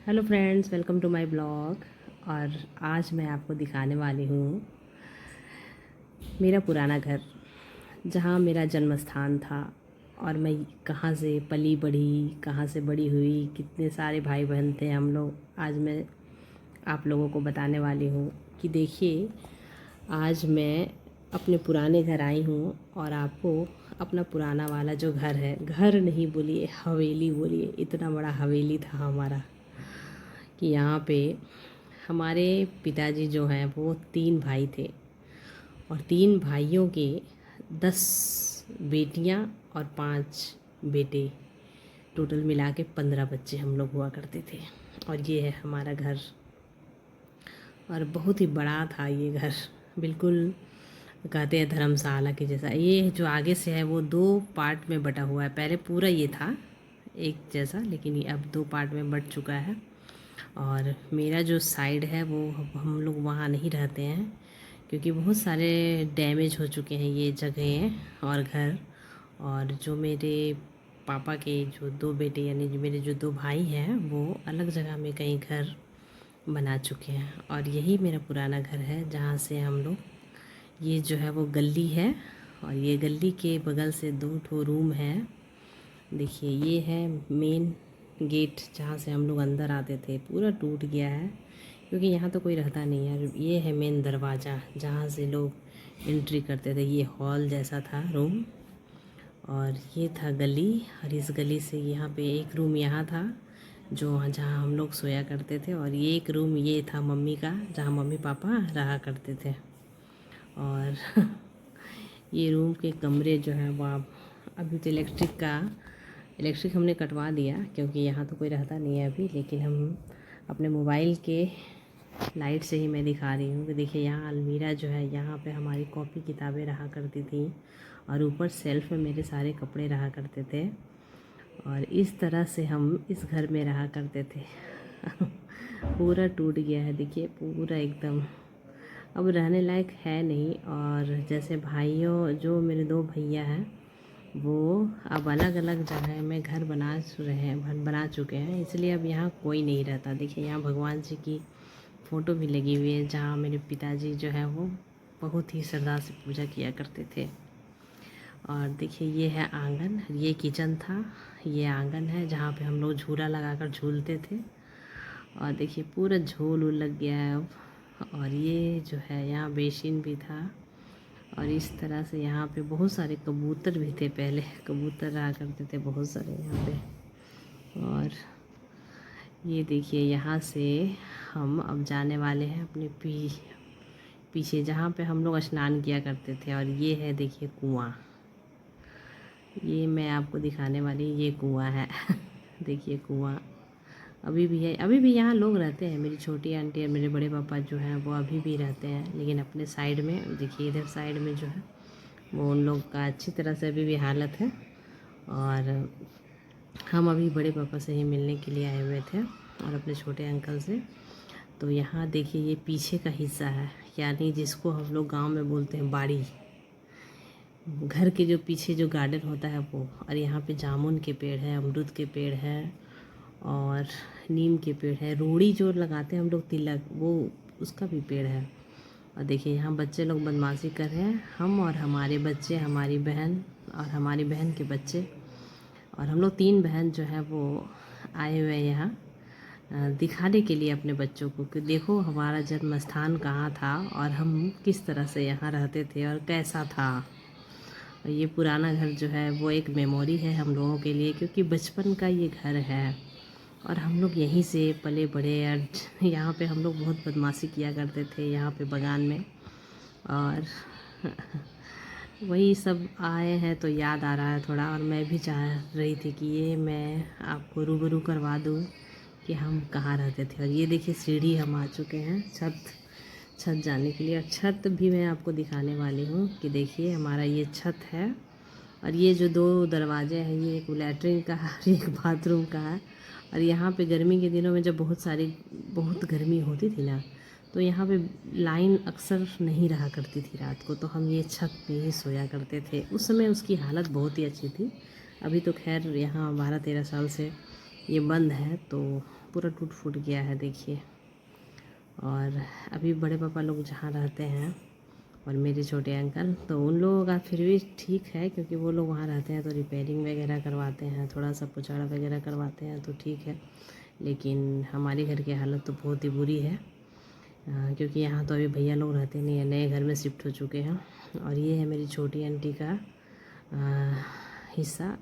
Hello friends, welcome to my blog. और आज मैं आपको दिखाने वाली हूँ मेरा पुराना घर, जहाँ मेरा जन्म स्थान था और मैं कहाँ से पली बढ़ी, कहाँ से बड़ी हुई, कितने सारे भाई बहन थे हम लोग। आज मैं आप लोगों को बताने वाली हूँ कि देखिए, आज मैं अपने पुराने घर आई हूँ और आपको अपना पुराना वाला जो घर है, घर नहीं बोलिए, हवेली बोलिए, इतना बड़ा हवेली था हमारा कि यहाँ पे हमारे पिताजी जो हैं वो 3 भाई थे और 3 भाइयों के 10 बेटियाँ और 5 बेटे, टोटल मिला के 15 बच्चे हम लोग हुआ करते थे। और ये है हमारा घर और बहुत ही बड़ा था ये घर, बिल्कुल कहते हैं धर्मशाला के जैसा। ये जो आगे से है वो 2 पार्ट में बटा हुआ है। पहले पूरा ये था एक जैसा, लेकिन ये अब 2 पार्ट में बट चुका है। और मेरा जो साइड है वो हम लोग वहाँ नहीं रहते हैं क्योंकि बहुत सारे डैमेज हो चुके हैं ये जगह और घर। और जो मेरे पापा के जो 2 बेटे यानी जो मेरे जो 2 भाई हैं वो अलग जगह में कहीं घर बना चुके हैं। और यही मेरा पुराना घर है जहाँ से हम लोग, ये जो है वो गली है और ये गली के बगल से 2 रूम है। देखिए ये है मेन गेट जहाँ से हम लोग अंदर आते थे, पूरा टूट गया है क्योंकि यहाँ तो कोई रहता नहीं है। ये है मेन दरवाज़ा जहाँ से लोग एंट्री करते थे। ये हॉल जैसा था रूम और ये था गली। और इस गली से यहाँ पे एक रूम यहाँ था जो जहाँ हम लोग सोया करते थे, और ये एक रूम ये था मम्मी का जहाँ मम्मी पापा रहा करते थे। और ये रूम के कमरे जो हैं वो आप, अभी तो इलेक्ट्रिक हमने कटवा दिया क्योंकि यहाँ तो कोई रहता नहीं है अभी, लेकिन हम अपने मोबाइल के लाइट से ही मैं दिखा रही हूँ कि देखिए यहाँ अलमीरा जो है, यहाँ पे हमारी कॉपी किताबें रहा करती थी और ऊपर सेल्फ में मेरे सारे कपड़े रहा करते थे। और इस तरह से हम इस घर में रहा करते थे। पूरा टूट गया है, देखिए पूरा एकदम अब रहने लायक है नहीं। और जैसे भाइयों, जो मेरे 2 भैया हैं वो अब अलग अलग जगह में घर बना चुके हैं, इसलिए अब यहाँ कोई नहीं रहता। देखिए यहाँ भगवान जी की फ़ोटो भी लगी हुई है जहाँ मेरे पिताजी जो है वो बहुत ही श्रद्धा से पूजा किया करते थे। और देखिए ये है आंगन, ये किचन था, ये आंगन है जहाँ पे हम लोग झूला लगाकर झूलते थे। और देखिए पूरा झोल उल लग गया है अब। और ये जो है यहाँ बेसिन भी था। और इस तरह से यहाँ पे बहुत सारे कबूतर भी थे, पहले कबूतर रहा करते थे बहुत सारे यहाँ पे। और ये देखिए यहाँ से हम अब जाने वाले हैं अपने पीछे जहाँ पे हम लोग स्नान किया करते थे। और ये है देखिए कुआं, ये मैं आपको दिखाने वाली, ये कुआं है। देखिए कुआं अभी भी है, अभी भी यहाँ लोग रहते हैं। मेरी छोटी आंटी और मेरे बड़े पापा जो हैं वो अभी भी रहते हैं, लेकिन अपने साइड में देखिए, इधर साइड में जो है वो उन लोग का अच्छी तरह से अभी भी हालत है। और हम अभी बड़े पापा से ही मिलने के लिए आए हुए थे और अपने छोटे अंकल से। तो यहाँ देखिए ये पीछे का हिस्सा है, यानी जिसको हम लोग गांव में बोलते हैं बाड़ी, घर के जो पीछे जो गार्डन होता है वो। और यहाँ पे जामुन के पेड़ है, अमरूद के पेड़ है और नीम के पेड़ है। रोड़ी जो लगाते हैं हम लोग तिलक, वो उसका भी पेड़ है। और देखिए यहाँ बच्चे लोग बदमाशी कर रहे हैं, हम और हमारे बच्चे, हमारी बहन और हमारी बहन के बच्चे। और हम लोग 3 बहन जो है वो आए हुए हैं यहाँ दिखाने के लिए अपने बच्चों को कि देखो हमारा जन्म स्थान कहाँ था और हम किस तरह से यहाँ रहते थे और कैसा था। और ये पुराना घर जो है वो एक मेमोरी है हम लोगों के लिए, क्योंकि बचपन का ये घर है और हम लोग यहीं से पले बड़े। और यहाँ पे हम लोग बहुत बदमाशी किया करते थे यहाँ पे बगान में। और वही सब आए हैं तो याद आ रहा है थोड़ा। और मैं भी चाह रही थी कि ये मैं आपको रूबरू करवा दूँ कि हम कहाँ रहते थे। और ये देखिए सीढ़ी हम आ चुके हैं छत जाने के लिए। और छत भी मैं आपको दिखाने वाली हूँ कि देखिए हमारा ये छत है। और ये जो 2 दरवाजे हैं, ये एक लैट्रिन का है और एक बाथरूम का है। और यहाँ पे गर्मी के दिनों में जब बहुत गर्मी होती थी ना, तो यहाँ पे लाइन अक्सर नहीं रहा करती थी रात को, तो हम ये छत पे ही सोया करते थे। उस समय उसकी हालत बहुत ही अच्छी थी। अभी तो खैर यहाँ 12-13 साल से ये बंद है तो पूरा टूट फूट गया है देखिए। और अभी बड़े पापा लोग जहाँ रहते हैं और मेरे छोटे अंकल, तो उन लोगों का फिर भी ठीक है, क्योंकि वो लोग वहाँ रहते हैं तो रिपेयरिंग वगैरह करवाते हैं, थोड़ा सा पुछाड़ा वगैरह करवाते हैं तो ठीक है। लेकिन हमारे घर की हालत तो बहुत ही बुरी है, क्योंकि यहाँ तो अभी भैया लोग रहते नहीं है, नए घर में शिफ्ट हो चुके हैं। और ये है मेरी छोटी आंटी का हिस्सा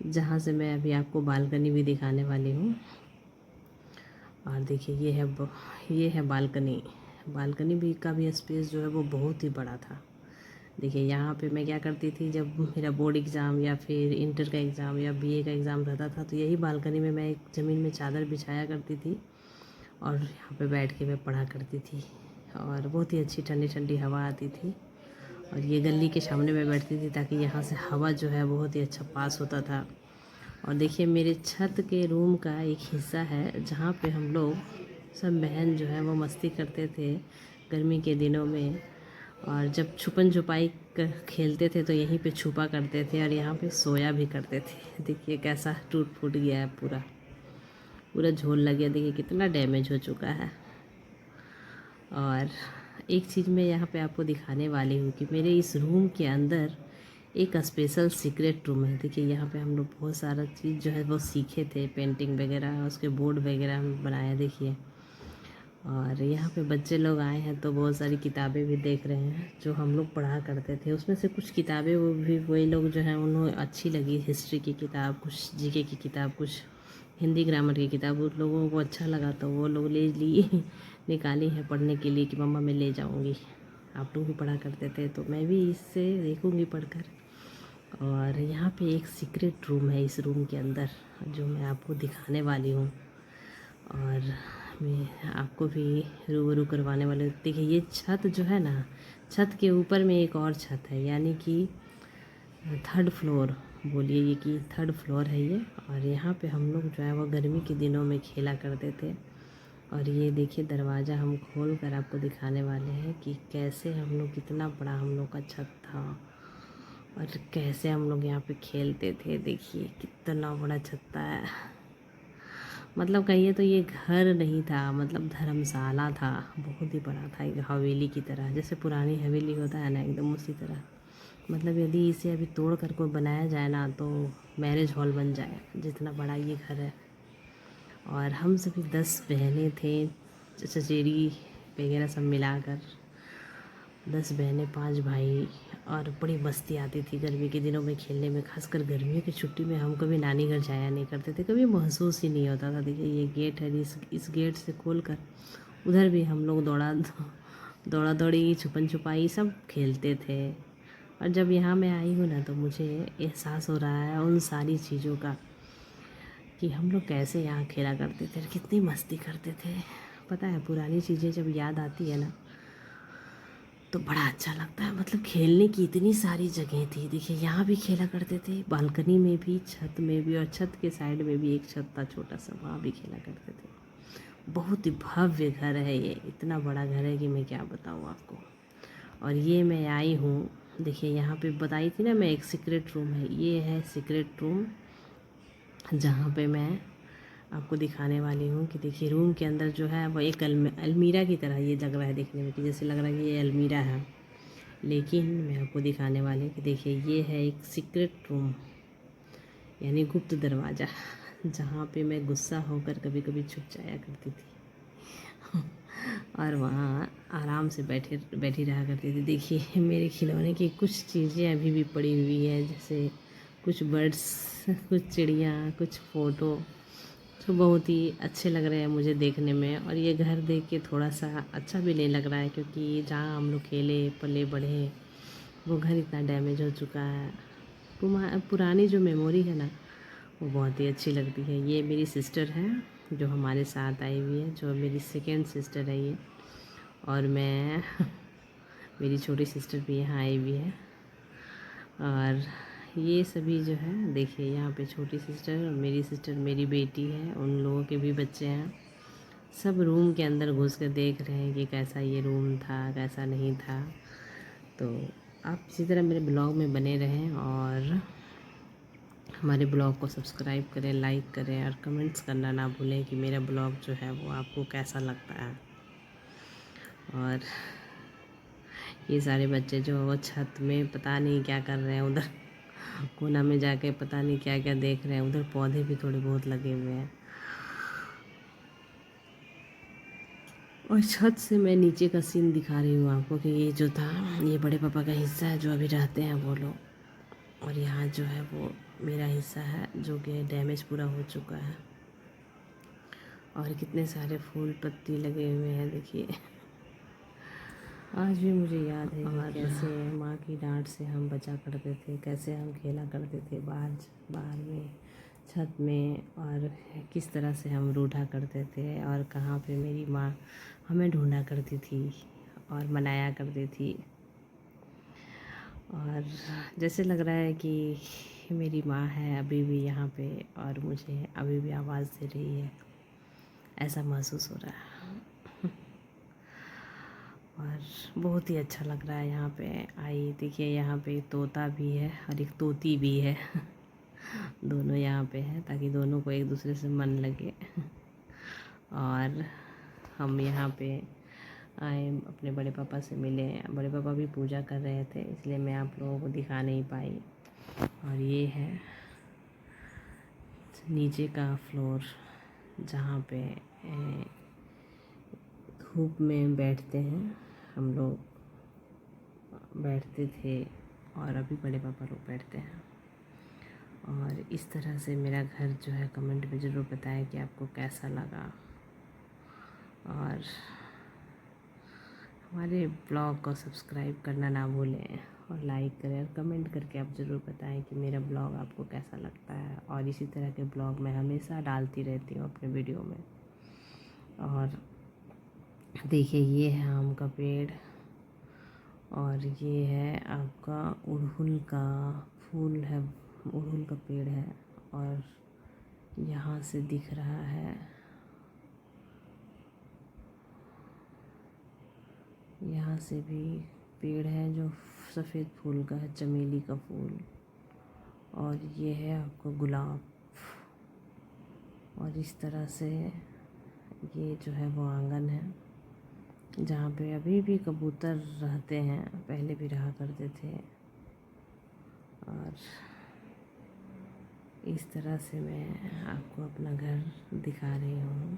जहाँ से मैं अभी आपको बालकनी भी दिखाने वाली हूँ। और देखिए ये है बालकनी। बालकनी भी का भी स्पेस जो है वो बहुत ही बड़ा था। देखिए यहाँ पे मैं क्या करती थी, जब मेरा बोर्ड एग्ज़ाम या फिर इंटर का एग्ज़ाम या बीए का एग्ज़ाम रहता था तो यही बालकनी में मैं एक ज़मीन में चादर बिछाया करती थी और यहाँ पे बैठ के मैं पढ़ा करती थी। और बहुत ही अच्छी ठंडी ठंडी हवा आती थी। और ये गली के सामने मैं बैठती थी ताकि यहाँ से हवा जो है बहुत ही अच्छा पास होता था। और देखिए मेरे छत के रूम का एक हिस्सा है जहाँ पे हम लोग सब बहन जो है वो मस्ती करते थे गर्मी के दिनों में। और जब छुपन छुपाई खेलते थे तो यहीं पे छुपा करते थे और यहाँ पे सोया भी करते थे। देखिए कैसा टूट फूट गया है, पूरा पूरा झोल लग गया, देखिए कितना डैमेज हो चुका है। और एक चीज़ मैं यहाँ पे आपको दिखाने वाली हूँ कि मेरे इस रूम के अंदर एक स्पेशल सीक्रेट रूम है। देखिए यहाँ पे हम लोग बहुत सारा चीज़ जो है वो सीखे थे, पेंटिंग वगैरह, उसके बोर्ड वगैरह हम बनाए देखिए। और यहाँ पे बच्चे लोग आए हैं तो बहुत सारी किताबें भी देख रहे हैं जो हम लोग पढ़ा करते थे। उसमें से कुछ किताबें वो भी वही लोग जो हैं उन्हें अच्छी लगी, हिस्ट्री की किताब, कुछ जीके की किताब, कुछ हिंदी ग्रामर की किताब उन लोगों को अच्छा लगा तो वो लोग ले लिए निकाली है पढ़ने के लिए कि मम्मा मैं ले जाऊँगी, आप लोग भी पढ़ा करते थे तो मैं भी इससे देखूँगी पढ़कर। और यहाँ पे एक सीक्रेट रूम है इस रूम के अंदर जो मैं आपको दिखाने वाली हूँ और मैं आपको भी रूबरू करवाने वाली हूँ। देखिए ये छत जो है ना, छत के ऊपर में एक और छत है, यानी कि थर्ड फ्लोर बोलिए, ये कि थर्ड फ्लोर है ये। और यहाँ पे हम लोग जो है वो गर्मी के दिनों में खेला करते थे। और ये देखिए दरवाज़ा हम खोल कर आपको दिखाने वाले हैं कि कैसे हम लोग, कितना बड़ा हम लोग का छत था और कैसे हम लोग यहाँ पे खेलते थे। देखिए कितना बड़ा छत था, मतलब कहिए तो ये घर नहीं था, मतलब धर्मशाला था, बहुत ही बड़ा था, एक हवेली की तरह, जैसे पुरानी हवेली होता है ना एकदम उसी तरह। मतलब यदि इसे अभी तोड़ कर कोई बनाया जाए ना तो मैरिज हॉल बन जाए, जितना बड़ा ये घर है। और हम सभी 10 बहनें थे, चचेरी वगैरह सब मिलाकर 10 बहनें 5 भाई। और बड़ी मस्ती आती थी गर्मी के दिनों में खेलने में, खासकर गर्मियों की छुट्टी में हम कभी नानी घर जाया नहीं करते थे, कभी महसूस ही नहीं होता था। देखिए ये गेट है, इस गेट से खोल कर उधर भी हम लोग दौड़ा दौड़ी, छुपन छुपाई सब खेलते थे। और जब यहाँ मैं आई हूँ ना तो मुझे एहसास हो रहा है उन सारी चीज़ों का कि हम लोग कैसे यहाँ खेला करते थे, कितनी मस्ती करते थे। पता है पुरानी चीज़ें जब याद आती है ना तो बड़ा अच्छा लगता है। मतलब खेलने की इतनी सारी जगह थी, देखिए यहाँ भी खेला करते थे, बालकनी में भी, छत में भी, और छत के साइड में भी एक छत था छोटा सा, वहाँ भी खेला करते थे। बहुत ही भव्य घर है ये, इतना बड़ा घर है कि मैं क्या बताऊँ आपको। और ये मैं आई हूँ, देखिए यहाँ पे बताई थी ना मैं, एक सीक्रेट रूम है, ये है सीक्रेट रूम जहाँ पे मैं आपको दिखाने वाली हूँ कि देखिए रूम के अंदर जो है वो एक अलमीरा की तरह ये लग रहा है देखने में, कि जैसे लग रहा है कि ये अलमीरा है। लेकिन मैं आपको दिखाने वाली हूँ कि देखिए ये है एक सीक्रेट रूम, यानी गुप्त दरवाज़ा, जहाँ पे मैं गुस्सा होकर कभी कभी छुप जाया करती थी और वहाँ आराम से बैठी रहा करती थी। देखिए मेरे खिलौने की कुछ चीज़ें अभी भी पड़ी हुई है, जैसे कुछ बर्ड्स, कुछ चिड़िया, कुछ फ़ोटो जो बहुत ही अच्छे लग रहे हैं मुझे देखने में। और ये घर देख के थोड़ा सा अच्छा भी नहीं लग रहा है, क्योंकि जहाँ हम लोग खेले पले बढ़े वो घर इतना डैमेज हो चुका है। पुरानी जो मेमोरी है ना वो बहुत ही अच्छी लगती है। ये मेरी सिस्टर है जो हमारे साथ आई हुई है, जो मेरी सेकेंड सिस्टर है ये। और मैं मेरी छोटी सिस्टर भी यहाँ आई हुई है। और ये सभी जो है देखिए यहाँ पे छोटी सिस्टर और मेरी सिस्टर, मेरी बेटी है, उन लोगों के भी बच्चे हैं। सब रूम के अंदर घुस कर देख रहे हैं कि कैसा ये रूम था, कैसा नहीं था। तो आप इसी तरह मेरे ब्लॉग में बने रहें और हमारे ब्लॉग को सब्सक्राइब करें, लाइक करें और कमेंट्स करना ना भूलें कि मेरा ब्लॉग जो है वो आपको कैसा लगता है। और ये सारे बच्चे जो वो छत में पता नहीं क्या कर रहे हैं, उधर कोना में जाके पता नहीं क्या क्या देख रहे हैं। उधर पौधे भी थोड़े बहुत लगे हुए हैं। और छत से मैं नीचे का सीन दिखा रही हूँ आपको कि ये जो था ये बड़े पापा का हिस्सा है जो अभी रहते हैं वो लोग। और यहाँ जो है वो मेरा हिस्सा है जो कि डैमेज पूरा हो चुका है। और कितने सारे फूल पत्ती लगे हुए हैं देखिए। आज भी मुझे याद है कि कैसे माँ की डांट से हम बचा करते थे, कैसे हम खेला करते थे बाहर में, छत में, और किस तरह से हम रूठा करते थे और कहाँ पे मेरी माँ हमें ढूंढा करती थी और मनाया करती थी। और जैसे लग रहा है कि मेरी माँ है अभी भी यहाँ पे और मुझे अभी भी आवाज़ दे रही है, ऐसा महसूस हो रहा है। और बहुत ही अच्छा लग रहा है यहाँ पे। आई देखिए, यहाँ पे एक तोता भी है और एक तोती भी है। दोनों यहाँ पे है ताकि दोनों को एक दूसरे से मन लगे। और हम यहाँ पे आए, अपने बड़े पापा से मिले। बड़े पापा भी पूजा कर रहे थे इसलिए मैं आप लोगों को दिखा नहीं पाई। और ये है नीचे का फ्लोर जहाँ पे धूप में बैठते हैं हम लोग, बैठते थे और अभी बड़े पापा लोग बैठते हैं। और इस तरह से मेरा घर जो है कमेंट में ज़रूर बताएं कि आपको कैसा लगा। और हमारे ब्लॉग को सब्सक्राइब करना ना भूलें और लाइक करें और कमेंट करके आप ज़रूर बताएं कि मेरा ब्लॉग आपको कैसा लगता है। और इसी तरह के ब्लॉग मैं हमेशा डालती रहती हूँ अपने वीडियो में। और देखिए, ये है आम का पेड़ और ये है आपका अड़हुल का फूल है, अड़हुल का पेड़ है। और यहाँ से दिख रहा है, यहाँ से भी पेड़ है जो सफ़ेद फूल का है, चमेली का फूल। और ये है आपका गुलाब। और इस तरह से ये जो है वो आंगन है जहाँ पे अभी भी कबूतर रहते हैं, पहले भी रहा करते थे। और इस तरह से मैं आपको अपना घर दिखा रही हूँ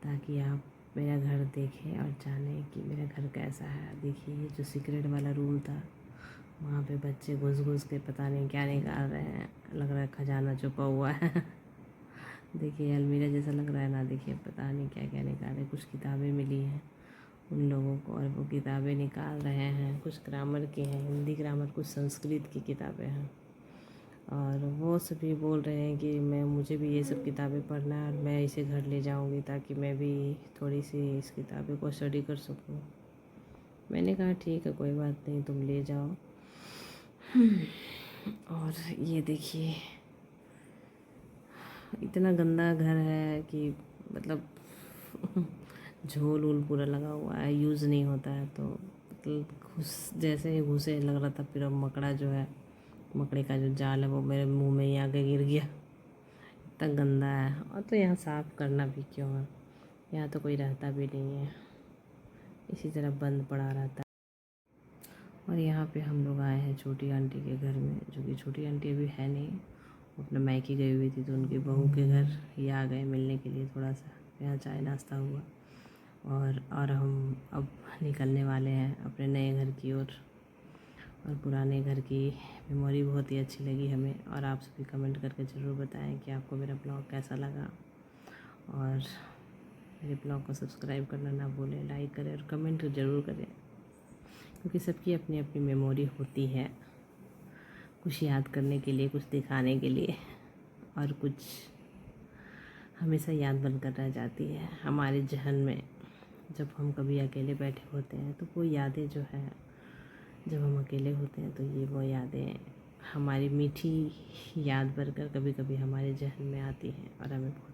ताकि आप मेरा घर देखें और जानें कि मेरा घर कैसा है। देखिए, ये जो सीक्रेट वाला रूम था वहाँ पे बच्चे घुस घुस के पता नहीं क्या निकाल रहे हैं, लग रहा है खजाना छुपा हुआ है। देखिए, अलमीरा जैसा लग रहा है ना। देखिए, पता नहीं क्या क्या निकाले। कुछ किताबें मिली हैं उन लोगों को और वो किताबें निकाल रहे हैं। कुछ ग्रामर की हैं, हिंदी ग्रामर, कुछ संस्कृत की किताबें हैं। और वो सभी बोल रहे हैं कि मुझे भी ये सब किताबें पढ़ना है और मैं इसे घर ले जाऊंगी ताकि मैं भी थोड़ी सी इस किताबें को स्टडी कर सकूं। मैंने कहा ठीक है, कोई बात नहीं, तुम ले जाओ। और ये देखिए, इतना गंदा घर है कि मतलब झोल वोल पूरा लगा हुआ है, यूज़ नहीं होता है। तो मतलब जैसे ही घुसे लग रहा था फिर अब मकड़ा जो है, मकड़े का जो जाल है वो मेरे मुंह में ही आके गिर गया। इतना गंदा है। और तो यहाँ साफ़ करना भी क्यों है, यहाँ तो कोई रहता भी नहीं है, इसी तरह बंद पड़ा रहता है। और यहाँ पे हम लोग आए हैं छोटी आंटी के घर में, जो कि छोटी आंटी अभी है नहीं, वो अपने मायके गई हुई थी। तो उनकी बहू के घर ही आ गए मिलने के लिए। थोड़ा सा यहाँ चाय नाश्ता हुआ और हम अब निकलने वाले हैं अपने नए घर की ओर। और पुराने घर की मेमोरी बहुत ही अच्छी लगी हमें। और आप सभी कमेंट करके ज़रूर बताएं कि आपको मेरा ब्लॉग कैसा लगा। और मेरे ब्लॉग को सब्सक्राइब करना ना भूलें, लाइक करें और कमेंट ज़रूर करें, क्योंकि सबकी अपनी अपनी मेमोरी होती है, कुछ याद करने के लिए, कुछ दिखाने के लिए, और कुछ हमेशा याद बनकर रह जाती है हमारे जहन में। जब हम कभी अकेले बैठे होते हैं तो वो यादें जो है, जब हम अकेले होते हैं तो ये वो यादें हमारी मीठी याद बनकर कभी कभी हमारे जहन में आती हैं और हमें बहुत